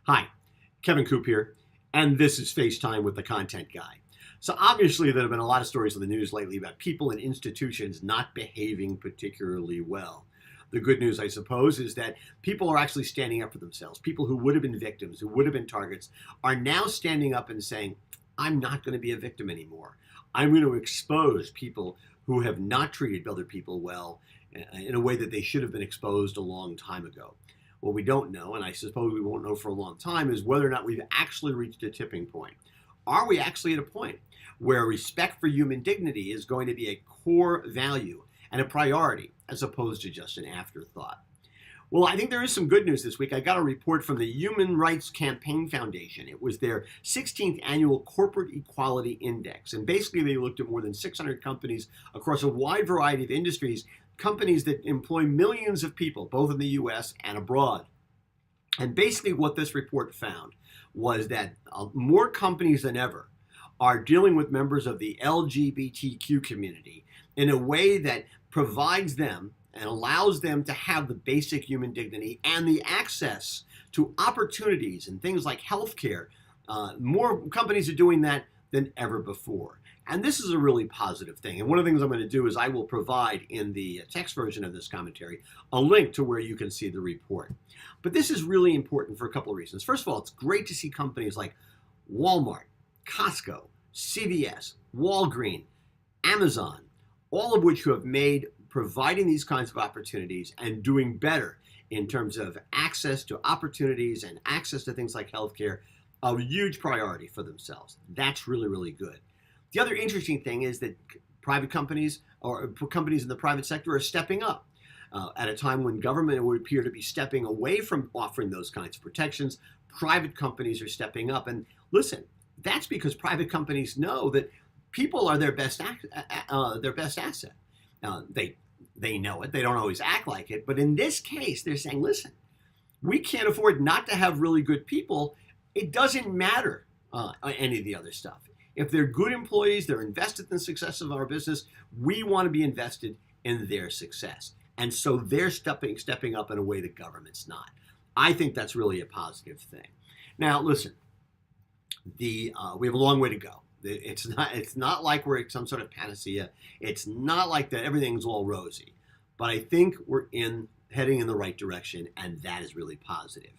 Hi, Kevin Coop here, and this is FaceTime with the Content Guy. So obviously there have been a lot of stories in the news lately about people and institutions not behaving particularly well. The good news, I suppose, is that people are actually standing up for themselves. People who would have been victims, who would have been targets, are now standing up and saying, I'm not going to be a victim anymore. I'm going to expose people who have not treated other people well in a way that they should have been exposed a long time ago. What we don't know, and I suppose we won't know for a long time, is whether or not we've actually reached a tipping point. Are we actually at a point where respect for human dignity is going to be a core value and a priority as opposed to just an afterthought? Well, I think there is some good news this week. I got a report from the Human Rights Campaign Foundation. It was their 16th annual Corporate Equality Index. And basically, they looked at more than 600 companies across a wide variety of industries, companies that employ millions of people, both in the US and abroad. And basically, what this report found was that more companies than ever are dealing with members of the LGBTQ community in a way that provides them and allows them to have the basic human dignity and the access to opportunities and things like healthcare. More companies are doing that than ever before. And this is a really positive thing. And one of the things I'm going to do is I will provide in the text version of this commentary a link to where you can see the report. But this is really important for a couple of reasons. First of all, it's great to see companies like Walmart, Costco, CVS, Walgreens, Amazon, all of which have made providing these kinds of opportunities and doing better in terms of access to opportunities and access to things like healthcare a huge priority for themselves. That's really, really good. The other interesting thing is that private companies or companies in the private sector are stepping up at a time when government would appear to be stepping away from offering those kinds of protections. Private companies are stepping up. And listen, that's because private companies know that people are their best asset. They know it. They don't always act like it. But in this case, they're saying, listen, we can't afford not to have really good people. It doesn't matter any of the other stuff. If they're good employees, they're invested in the success of our business, we want to be invested in their success. And so they're stepping up in a way that government's not. I think that's really a positive thing. Now, listen, we have a long way to go. It's not like we're some sort of panacea. It's not like that everything's all rosy. But I think we're heading in the right direction, and that is really positive.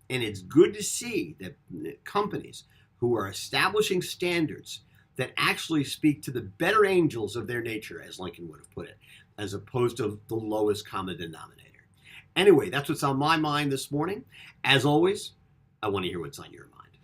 And it's good to see that companies who are establishing standards that actually speak to the better angels of their nature, as Lincoln would have put it, as opposed to the lowest common denominator. Anyway, that's what's on my mind this morning. As always, I want to hear what's on your mind.